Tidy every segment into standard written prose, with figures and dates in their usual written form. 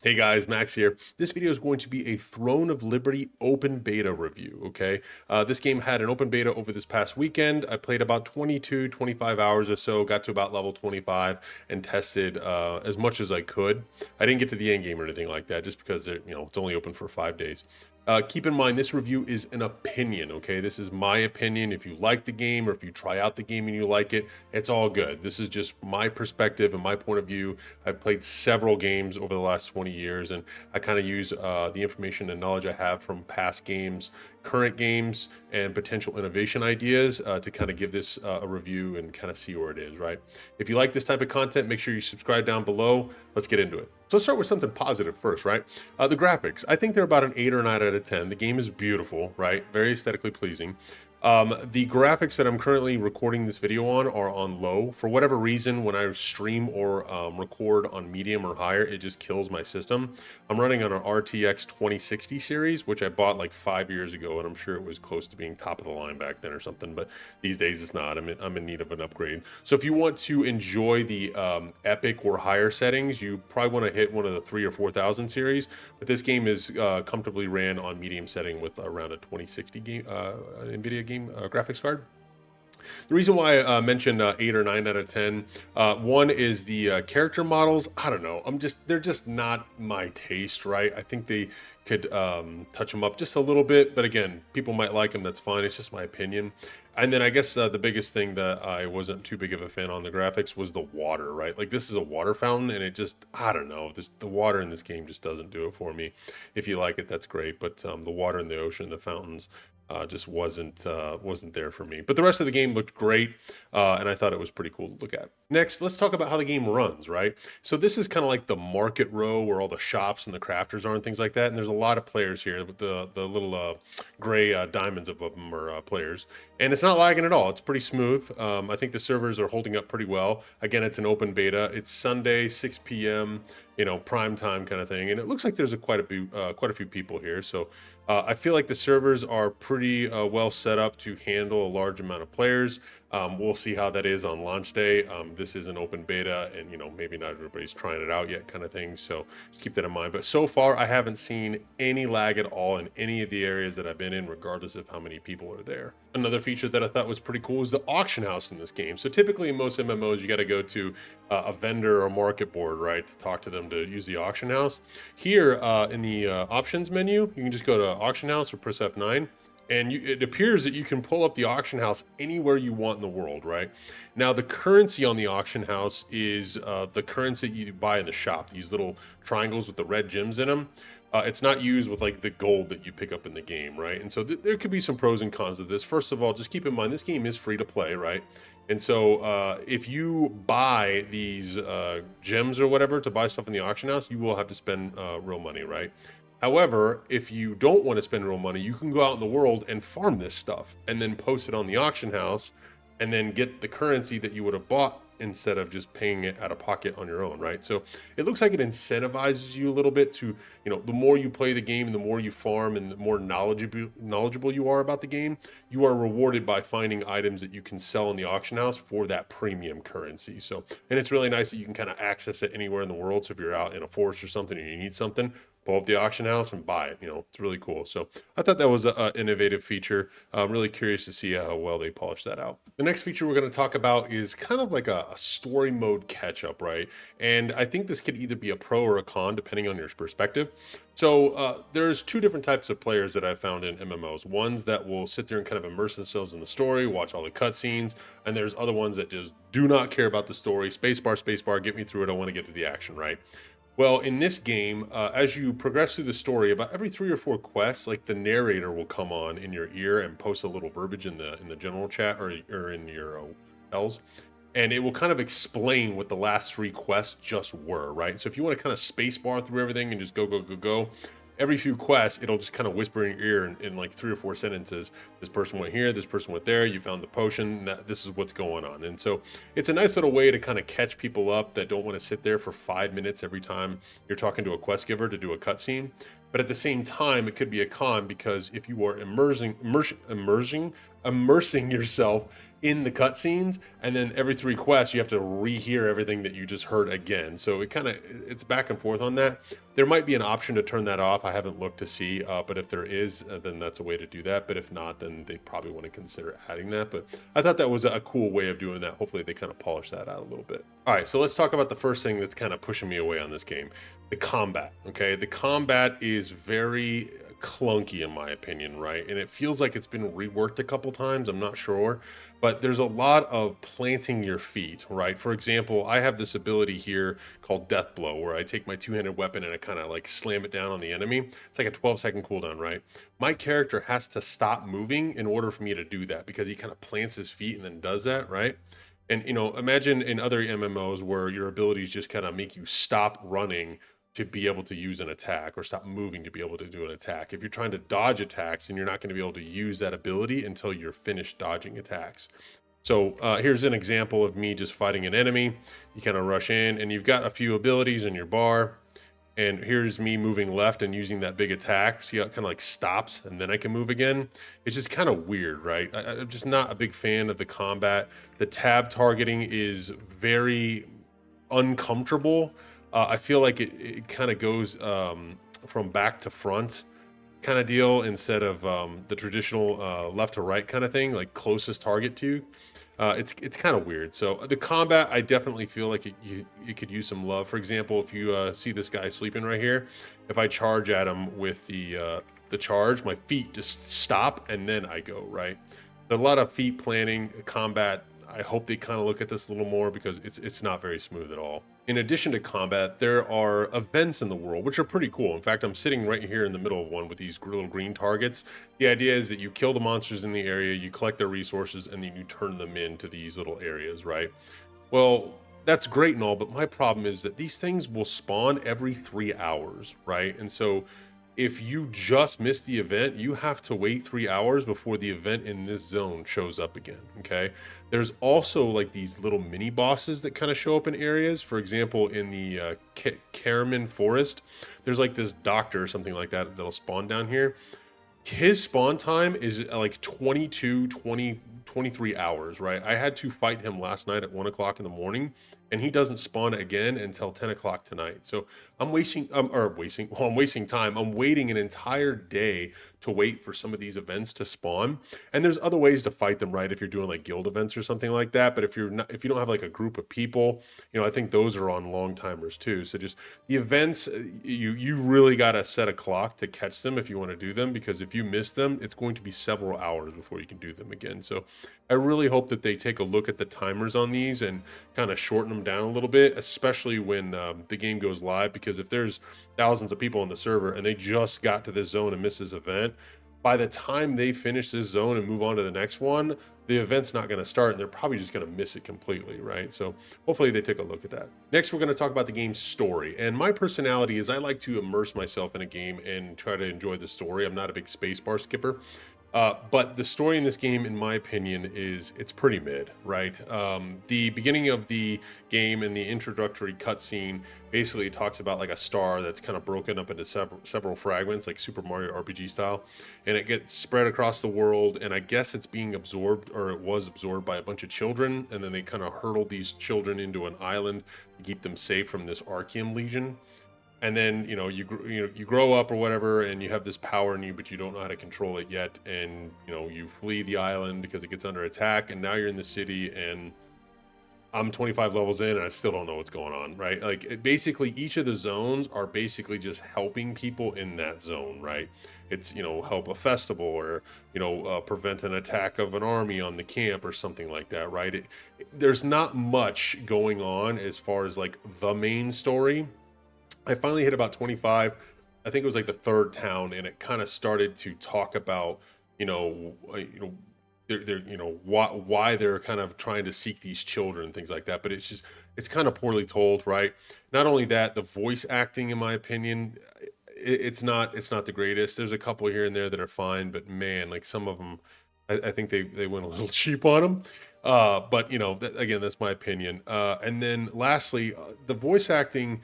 Hey guys, Max here. This video is going to be a Throne of Liberty open beta review, okay? This game had an open beta over this past weekend. I played about 22, 25 hours or so, got to about level 25 and tested as much as I could. I didn't get to the end game or anything like that just because it's only open for 5 days. Keep in mind, this review is an opinion, okay? This is my opinion. If you like the game or if you try out the game and you like it, it's all good. This is just my perspective and my point of view. I've played several games over the last 20 years, and I kind of use the information and knowledge I have from past games, current games, and potential innovation ideas to kind of give this a review and kind of see where it is, right? If you like this type of content, make sure you subscribe down below. Let's get into it. So let's start with something positive first, right? The graphics. I think they're about an 8 or 9 out of 10. The game is beautiful, right? Very aesthetically pleasing. The graphics that I'm currently recording this video on are on low. For whatever reason, when I stream or record on medium or higher, it just kills my system. I'm running on an RTX 2060 series, which I bought like 5 years ago, and I'm sure it was close to being top of the line back then or something, but these days it's not. I'm in need of an upgrade. So if you want to enjoy the epic or higher settings, you probably want to hit one of the 3 or 4000 series, but this game is comfortably ran on medium setting with around a 2060 game, NVIDIA game graphics card. The reason why I mentioned 8 or 9 out of 10, one is the character models. I don't know. They're just not my taste, right? I think they could touch them up just a little bit, but again, people might like them. That's fine. It's just my opinion. And then I guess the biggest thing that I wasn't too big of a fan on the graphics was the water, right? Like this is a water fountain, and it just, I don't know, the water in this game just doesn't do it for me. If you like it, that's great, but the water in the ocean, the fountains, just wasn't there for me. But the rest of the game looked great, and I thought it was pretty cool to look at. Next, let's talk about how the game runs, right? So this is kind of like the market row where all the shops and the crafters are and things like that. And there's a lot of players here with the little gray diamonds above them are players. And it's not lagging at all. It's pretty smooth. I think the servers are holding up pretty well. Again, it's an open beta. It's Sunday, 6 p.m., prime time kind of thing. And it looks like there's quite a few people here. So I feel like the servers are pretty well set up to handle a large amount of players. We'll see how that is on launch day. This is an open beta, and maybe not everybody's trying it out yet, kind of thing. So just keep that in mind. But so far, I haven't seen any lag at all in any of the areas that I've been in, regardless of how many people are there. Another feature that I thought was pretty cool is the auction house in this game. So typically in most MMOs, you got to go to a vendor or market board, right, to talk to them to use the auction house. Here in the options menu, you can just go to auction house or press F9. And it appears that you can pull up the auction house anywhere you want in the world, right? Now, the currency on the auction house is the currency you buy in the shop, these little triangles with the red gems in them. It's not used with like the gold that you pick up in the game, right? And so there could be some pros and cons of this. First of all, just keep in mind this game is free to play, right? And so if you buy these gems or whatever to buy stuff in the auction house, you will have to spend real money, right? However, if you don't want to spend real money, you can go out in the world and farm this stuff and then post it on the auction house and then get the currency that you would have bought instead of just paying it out of pocket on your own, right? So it looks like it incentivizes you a little bit to, the more you play the game, the more you farm and the more knowledgeable you are about the game, you are rewarded by finding items that you can sell in the auction house for that premium currency. So, and it's really nice that you can kind of access it anywhere in the world. So if you're out in a forest or something and you need something, pull up the auction house and buy it. It's really cool. So I thought that was an innovative feature. I'm really curious to see how well they polish that out. The next feature we're going to talk about is kind of like a story mode catch up, right? And I think this could either be a pro or a con depending on your perspective. So there's two different types of players that I've found in MMOs. Ones that will sit there and kind of immerse themselves in the story, watch all the cutscenes, and there's other ones that just do not care about the story. Spacebar, get me through it. I want to get to the action, right? Well, in this game, as you progress through the story, about every 3 or 4 quests, like the narrator will come on in your ear and post a little verbiage in the general chat or in your L's, and it will kind of explain what the last 3 quests just were, right? So if you want to kind of space bar through everything and just go, every few quests, it'll just kind of whisper in your ear in like 3 or 4 sentences. This person went here, this person went there, you found the potion, this is what's going on. And so it's a nice little way to kind of catch people up that don't want to sit there for 5 minutes every time you're talking to a quest giver to do a cutscene. But at the same time, it could be a con because if you are immersing yourself in the cutscenes, and then every 3 quests you have to rehear everything that you just heard again. So it's back and forth on that. There might be an option to turn that off. I haven't looked to see, but if there is, then that's a way to do that. But if not, then they probably want to consider adding that. But I thought that was a cool way of doing that. Hopefully they kind of polish that out a little bit. All right, so let's talk about the first thing that's kind of pushing me away on this game, the combat. Okay, the combat is very clunky in my opinion, right? And it feels like it's been reworked a couple times. I'm not sure, but there's a lot of planting your feet, right? For example, I have this ability here called Death Blow, where I take my two-handed weapon and I kind of like slam it down on the enemy. It's like a 12-second cooldown, right? My character has to stop moving in order for me to do that, because he kind of plants his feet and then does that, right? And imagine in other MMOs where your abilities just kind of make you stop running to be able to use an attack, or stop moving to be able to do an attack. If you're trying to dodge attacks, and you're not going to be able to use that ability until you're finished dodging attacks. So here's an example of me just fighting an enemy. You kind of rush in and you've got a few abilities in your bar. And here's me moving left and using that big attack. See how it kind of like stops and then I can move again? It's just kind of weird, right? I'm just not a big fan of the combat. The tab targeting is very uncomfortable. I feel like it kind of goes from back to front kind of deal, instead of the traditional left to right kind of thing, like closest target to. It's kind of weird. So the combat, I definitely feel like it could use some love. For example, if you see this guy sleeping right here, if I charge at him with the charge, my feet just stop and then I go, right? There's a lot of feet planning combat. I hope they kind of look at this a little more, because it's not very smooth at all. In addition to combat, there are events in the world, which are pretty cool. In fact, I'm sitting right here in the middle of one with these little green targets. The idea is that you kill the monsters in the area, you collect their resources, and then you turn them into these little areas, right? Well, that's great and all, but my problem is that these things will spawn every 3 hours, right? And so if you just miss the event, you have to wait 3 hours before the event in this zone shows up again, okay? There's also like these little mini bosses that kind of show up in areas. For example, in the Caraman Forest, there's like this doctor or something like that that'll spawn down here. His spawn time is like 23 hours, right? I had to fight him last night at 1 o'clock in the morning, and he doesn't spawn again until 10 o'clock tonight. So I'm wasting time. I'm waiting an entire day to wait for some of these events to spawn. And there's other ways to fight them, right? If you're doing like guild events or something like that. But if you don't have like a group of people, I think those are on long timers too. So just the events, you really got to set a clock to catch them if you want to do them, because if you miss them, it's going to be several hours before you can do them again. So I really hope that they take a look at the timers on these and kind of shorten them down a little bit, especially when the game goes live, because if there's thousands of people on the server and they just got to this zone and missed this event, by the time they finish this zone and move on to the next one, the event's not going to start and they're probably just going to miss it completely, right? So hopefully they take a look at that. Next, we're going to talk about the game's story. And my personality is I like to immerse myself in a game and try to enjoy the story. I'm not a big spacebar skipper. But the story in this game, in my opinion, it's pretty mid, right? The beginning of the game and the introductory cutscene basically talks about like a star that's kind of broken up into several fragments, like Super Mario RPG style, and it gets spread across the world. And I guess it's being absorbed, or it was absorbed, by a bunch of children, and then they kind of hurtled these children into an island to keep them safe from this Archeum Legion. And then you grow up or whatever, and you have this power in you, but you don't know how to control it yet, and you flee the island because it gets under attack, and now you're in the city, and I'm 25 levels in and I still don't know what's going on, right? Like basically each of the zones are basically just helping people in that zone, right? It's help a festival, or prevent an attack of an army on the camp or something like that, right? There's not much going on as far as like the main story. I finally hit about 25. I think it was like the third town, and it kind of started to talk about, why they're kind of trying to seek these children and things like that. But it's kind of poorly told, right? Not only that, the voice acting, in my opinion, it's not the greatest. There's a couple here and there that are fine, but man, like some of them, I think they went a little cheap on them. But again, that's my opinion. And then lastly, the voice acting.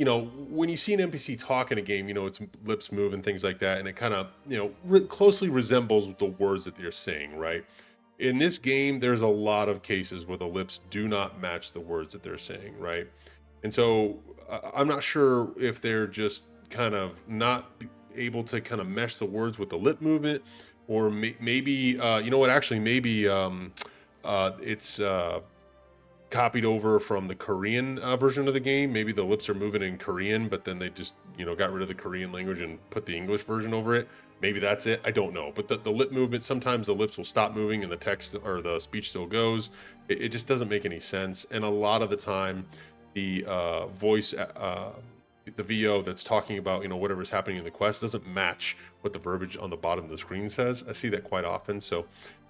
When you see an NPC talk in a game, its lips move and things like that, and it kind of, closely resembles the words that they're saying, right? in this game, there's a lot of cases where the lips do not match the words that they're saying, right? And so I'm not sure if they're just kind of not able to kind of mesh the words with the lip movement, or maybe you know what? Actually, maybe it's copied over from the Korean version of the game. Maybe the lips are moving in Korean, but then they just, you know, got rid of the Korean language and put the English version over it. Maybe that's it. I don't know. But the lip movement, sometimes the lips will stop moving and the text or the speech still goes. It just doesn't make any sense. And a lot of the time, the voice, the VO that's talking about, you know, whatever's happening in the quest doesn't match what the verbiage on the bottom of the screen says. I see that quite often. So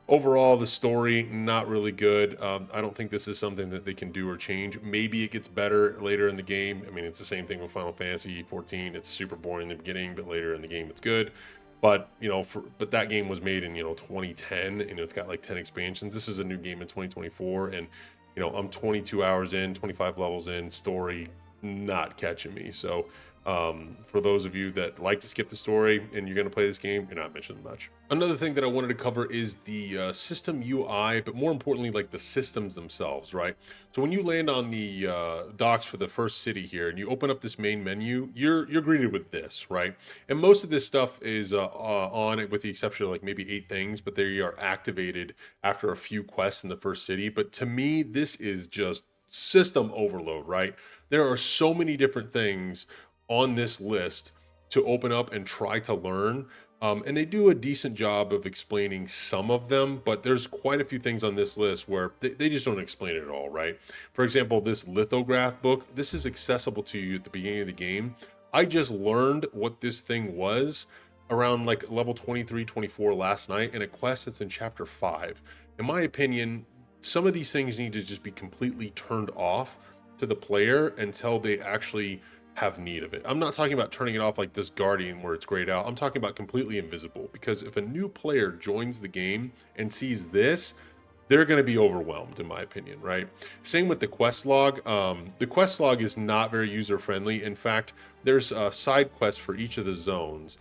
overall, the story, not really good. I don't think this is something that they can do or change. Maybe it gets better later in the game. I mean, it's the same thing with Final Fantasy 14. It's super boring in the beginning, but later in the game, it's good. But, you know, but that game was made in, you know, 2010, and it's got like 10 expansions. This is a new game in 2024, and, you know, I'm 22 hours in, 25 levels in, story not catching me. So for those of you that like to skip the story and you're going to play this game, you're not missing much. Another thing that I wanted to cover is the system UI, but more importantly, like the systems themselves, right? So when you land on the docks for the first city here and you open up this main menu, you're greeted with this, right? And most of this stuff is on it, with the exception of like maybe 8 things, but they are activated after a few quests in the first city. But to me, this is just system overload, right? There are so many different things on this list to open up and try to learn. And they do a decent job of explaining some of them, but there's quite a few things on this list where they just don't explain it at all, right? For example, this lithograph book, this is accessible to you at the beginning of the game. I just learned what this thing was around like level 23, 24 last night in a quest that's in chapter 5. In my opinion, some of these things need to just be completely turned off to the player until they actually have need of it. I'm not talking about turning it off like this Guardian where it's grayed out. I'm talking about completely invisible, because if a new player joins the game and sees this, they're going to be overwhelmed, in my opinion, right? Same with the quest log. The quest log is not very user friendly. In fact, there's a side quest for each of the zones.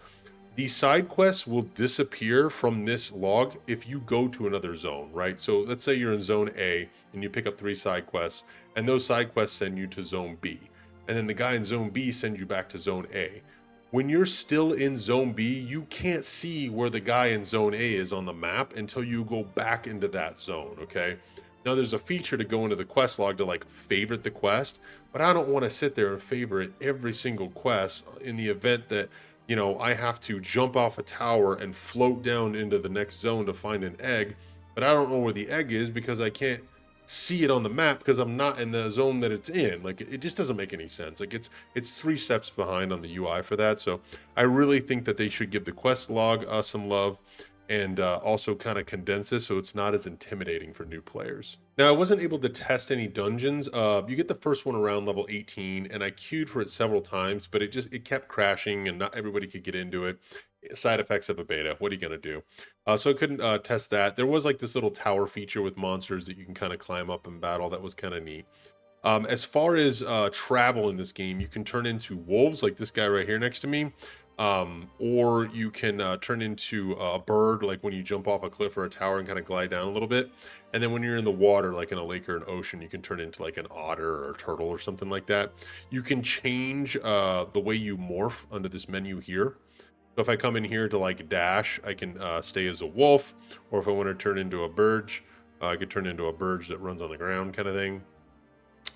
These side quests will disappear from this log if you go to another zone, right? So let's say you're in zone A and you pick up 3 side quests, and those side quests send you to zone B. And then the guy in zone B sends you back to zone A. When you're still in zone B, you can't see where the guy in zone A is on the map until you go back into that zone, okay? Now there's a feature to go into the quest log to like favorite the quest, but I don't want to sit there and favorite every single quest in the event that, you know, I have to jump off a tower and float down into the next zone to find an egg, but I don't know where the egg is because I can't see it on the map because I'm not in the zone that it's in. Like, it just doesn't make any sense. Like, it's 3 steps behind on the UI for that. So I really think that they should give the quest log some love, and also kind of condense this so it's not as intimidating for new players. Now, I wasn't able to test any dungeons. You get the first one around level 18, and I queued for it several times, but it kept crashing and not everybody could get into it. Side effects of a beta. What are you going to do? So I couldn't test that. There was like this little tower feature with monsters that you can kind of climb up and battle. That was kind of neat. As far as travel in this game, you can turn into wolves like this guy right here next to me. Or you can turn into a bird, like when you jump off a cliff or a tower and kind of glide down a little bit. And then when you're in the water, like in a lake or an ocean, you can turn into like an otter or a turtle or something like that. You can change the way you morph under this menu here. So if I come in here to like dash, I can stay as a wolf, or if I want to turn into a bird, I could turn into a bird that runs on the ground kind of thing.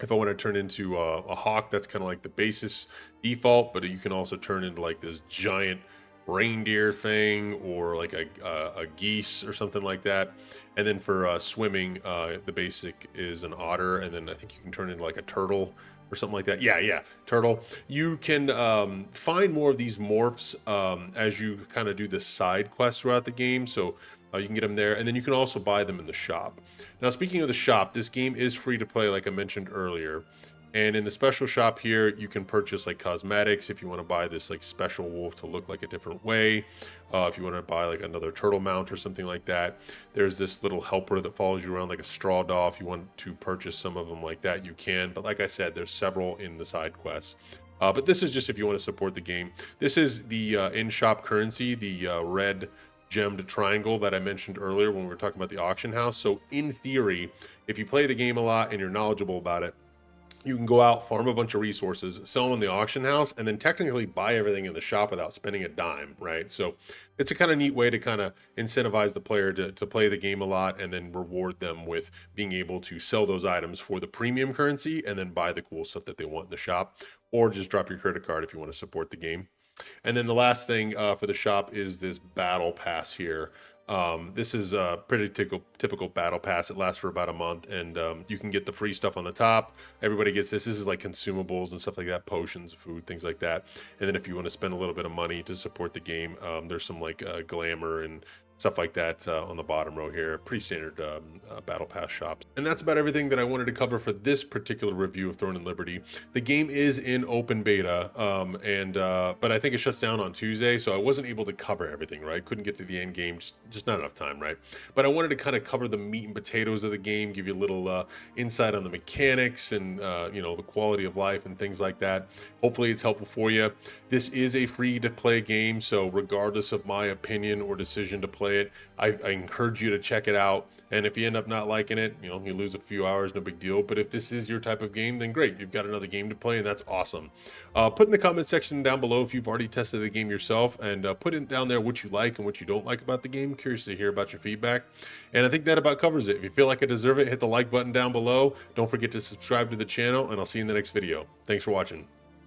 If I want to turn into a hawk, that's kind of like the basis default, but you can also turn into like this giant reindeer thing, or like a geese or something like that. And then for swimming, the basic is an otter, and then I think you can turn into like a turtle or something like that. Yeah, turtle. You can find more of these morphs as you kind of do the side quests throughout the game. So you can get them there, and then you can also buy them in the shop. Now, speaking of the shop, this game is free to play, like I mentioned earlier. And in the special shop here, you can purchase like cosmetics if you want to buy this like special wolf to look like a different way. If you want to buy like another turtle mount or something like that. There's this little helper that follows you around like a straw doll. If you want to purchase some of them like that, you can. But like I said, there's several in the side quests. But this is just if you want to support the game. This is the in-shop currency, the red gemmed triangle that I mentioned earlier when we were talking about the auction house. So in theory, if you play the game a lot and you're knowledgeable about it, you can go out, farm a bunch of resources, sell them in the auction house, and then technically buy everything in the shop without spending a dime, right? So it's a kind of neat way to kind of incentivize the player to play the game a lot and then reward them with being able to sell those items for the premium currency and then buy the cool stuff that they want in the shop, or just drop your credit card if you want to support the game. And then the last thing for the shop is this battle pass here. This is a pretty typical battle pass. It lasts for about a month, and you can get the free stuff on the top. Everybody gets this. This is like consumables and stuff like that, potions, food, things like that. And then if you want to spend a little bit of money to support the game, there's some like glamour and stuff like that on the bottom row here. Pretty standard battle pass shops. And that's about everything that I wanted to cover for this particular review of Throne and Liberty. The game is in open beta, but I think it shuts down on Tuesday, so I wasn't able to cover everything, right? Couldn't get to the end game, just not enough time, right? But I wanted to kind of cover the meat and potatoes of the game, give you a little insight on the mechanics and the quality of life and things like that. Hopefully it's helpful for you. This is a free to play game, so regardless of my opinion or decision to play it, I encourage you to check it out. And if you end up not liking it, you lose a few hours, no big deal. But if this is your type of game, then great, you've got another game to play, and that's awesome. Put in the comment section down below if you've already tested the game yourself, and put in down there what you like and what you don't like about the game. Curious to hear about your feedback. And I think that about covers it. If you feel like I deserve it, hit the like button down below. Don't forget to subscribe to the channel, and I'll see you in the next video. Thanks for watching.